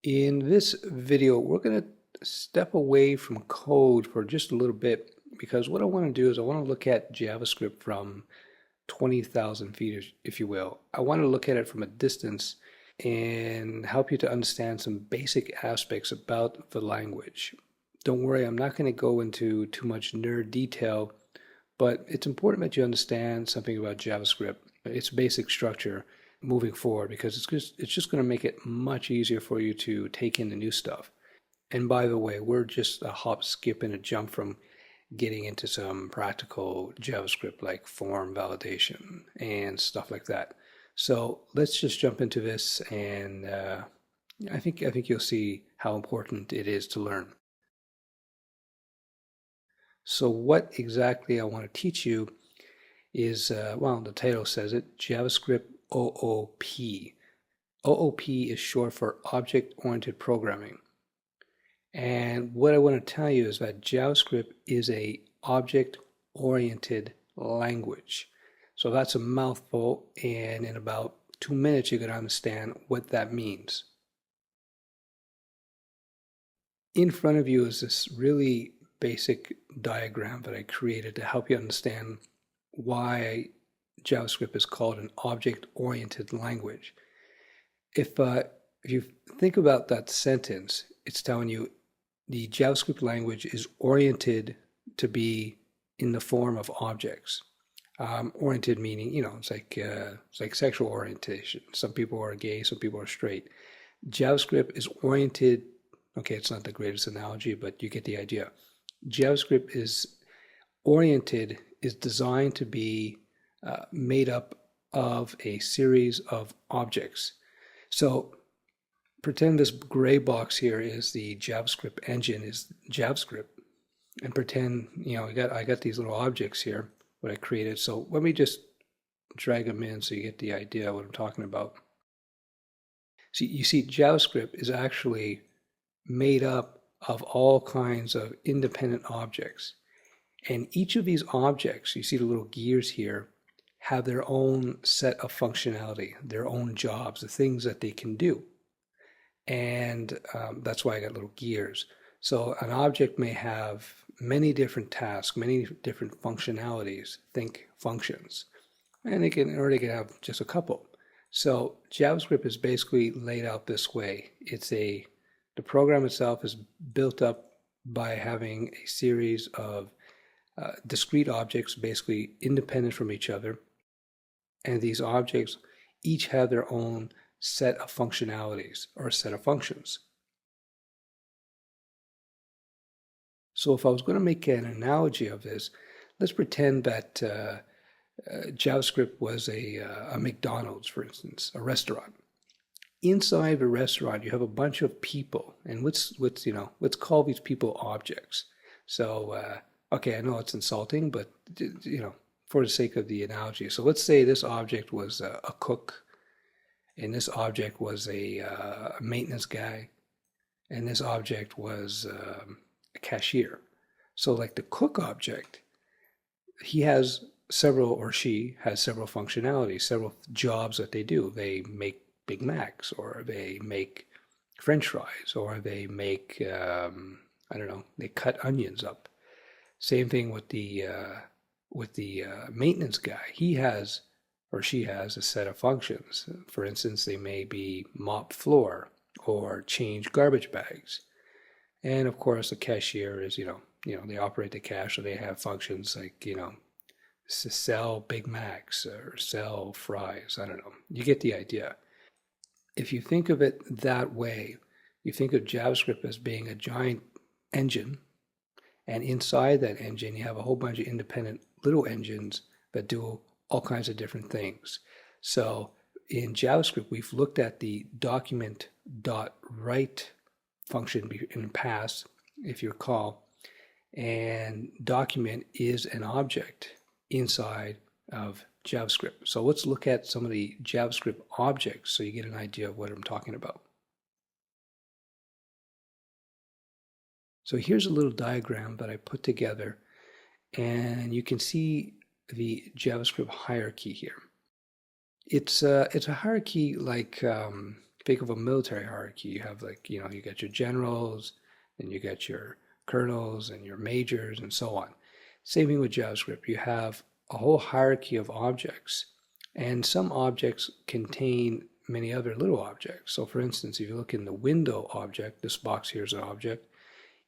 In this video, we're going to step away from code for just a little bit because what I want to do is I want to look at JavaScript from 20,000 feet, if you will. I want to look at it from a distance and help you to understand some basic aspects about the language. Don't worry, I'm not going to go into too much nerd detail, but it's important that you understand something about JavaScript, its basic structure moving forward, because it's just going to make it much easier for you to take in the new stuff. And by the way, we're just a hop, skip, and a jump from getting into some practical JavaScript like form validation and stuff like that. So let's just jump into this, and I think you'll see how important it is to learn. So what exactly I want to teach you is, well, the title says it, JavaScript OOP. OOP is short for Object-Oriented Programming. And what I want to tell you is that JavaScript is a object-oriented language. So that's a mouthful, and in about 2 minutes you're going to understand what that means. In front of you is this really basic diagram that I created to help you understand why JavaScript is called an object-oriented language. If you think about that sentence, it's telling you the JavaScript language is oriented to be in the form of objects. Oriented meaning, it's like sexual orientation. Some people are gay, some people are straight. JavaScript is oriented, okay, it's not the greatest analogy, but you get the idea. JavaScript is oriented, is designed to be made up of a series of objects. So pretend this gray box here is the JavaScript engine, is JavaScript, and pretend, I got these little objects here, what I created. So let me just drag them in so you get the idea of what I'm talking about. See, you see, JavaScript is actually made up of all kinds of independent objects. And each of these objects, you see the little gears here, have their own set of functionality, their own jobs, the things that they can do. And that's why I got little gears. So an object may have many different tasks, many different functionalities, think functions, and they can have just a couple. So JavaScript is basically laid out this way. The program itself is built up by having a series of discrete objects, basically independent from each other. And these objects each have their own set of functionalities or set of functions. So if I was going to make an analogy of this, let's pretend that JavaScript was a McDonald's, for instance, a restaurant. Inside the restaurant, you have a bunch of people, and let's call these people objects. So, okay, I know it's insulting, but for the sake of the analogy. So let's say this object was a cook, and this object was a maintenance guy, and this object was a cashier. So like the cook object, he has several, or she has several functionalities, several jobs that they do. They make Big Macs, or they make French fries, or they make, they cut onions up. Same thing with the maintenance guy. He has, or she has, a set of functions. For instance, they may be mop floor or change garbage bags. And of course, the cashier is, they operate the cash, so they have functions like, to sell Big Macs or sell fries. I don't know. You get the idea. If you think of it that way, you think of JavaScript as being a giant engine, and inside that engine, you have a whole bunch of independent little engines that do all kinds of different things. So in JavaScript, we've looked at the document.write function in the past, if you recall, and document is an object inside of JavaScript. So let's look at some of the JavaScript objects so you get an idea of what I'm talking about. So here's a little diagram that I put together, and you can see the JavaScript hierarchy here. It's a hierarchy like think of a military hierarchy. You have like, you got your generals, then you got your colonels and your majors and so on. Same thing with JavaScript. You have a whole hierarchy of objects, and some objects contain many other little objects. So for instance, if you look in the window object, this box here is an object.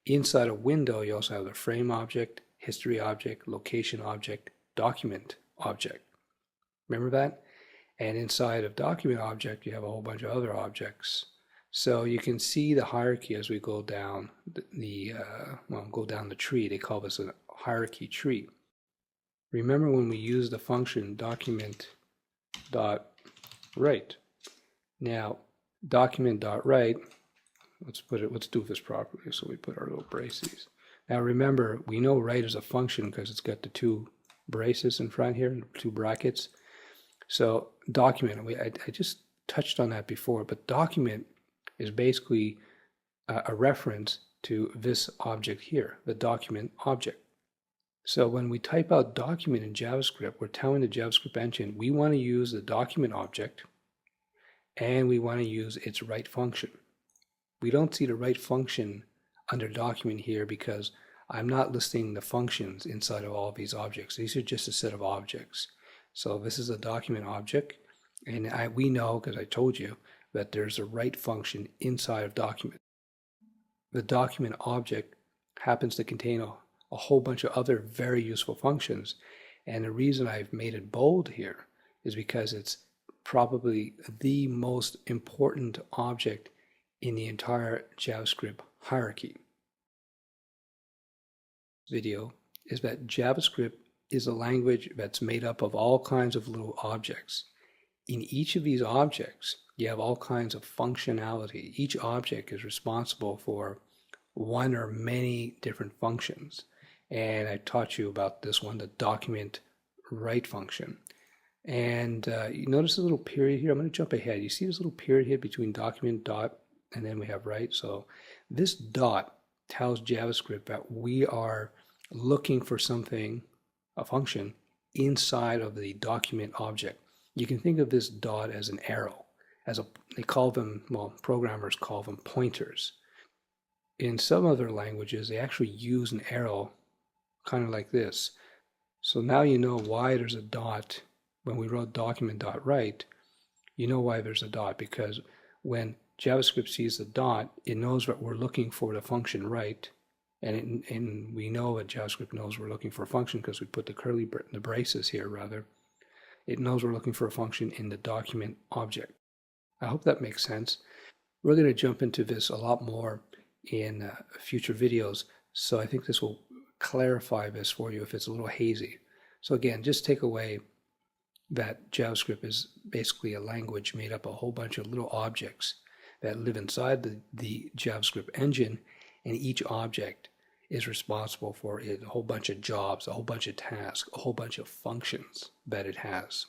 Inside a window, you also have the frame object, history object, location object, document object. Remember that? And inside of document object, you have a whole bunch of other objects. So you can see the hierarchy as we go down go down the tree. They call this a hierarchy tree. Remember when we use the function document.write. Now, document.write, let's do this properly. So we put our little braces. Now remember, we know write is a function because it's got the two braces in front here, two brackets. So document, I just touched on that before, but document is basically a reference to this object here, the document object. So when we type out document in JavaScript, we're telling the JavaScript engine we want to use the document object and we want to use its write function. We don't see the write function under document here because I'm not listing the functions inside of all of these objects. These are just a set of objects. So this is a document object, and we know, because I told you, that there's a write function inside of document. The document object happens to contain a whole bunch of other very useful functions, and the reason I've made it bold here is because it's probably the most important object in the entire JavaScript hierarchy. Video is that JavaScript is a language that's made up of all kinds of little objects. In each of these objects, you have all kinds of functionality. Each object is responsible for one or many different functions. And I taught you about this one, the document write function. And you notice a little period here. I'm going to jump ahead. You see this little period here between document dot and then we have write. So this dot tells JavaScript that we are looking for something, a function, inside of the document object. You can think of this dot as an arrow. They call them, programmers call them pointers. In some other languages, they actually use an arrow kind of like this. So now you know why there's a dot. When we wrote document.write, you know why there's a dot, because when JavaScript sees the dot, it knows that we're looking for the function write, and we know that JavaScript knows we're looking for a function because we put the braces here rather. It knows we're looking for a function in the document object. I hope that makes sense. We're going to jump into this a lot more in future videos, so I think this will clarify this for you if it's a little hazy. So again, just take away that JavaScript is basically a language made up of a whole bunch of little objects that live inside the JavaScript engine, and each object is responsible for a whole bunch of jobs, a whole bunch of tasks, a whole bunch of functions that it has.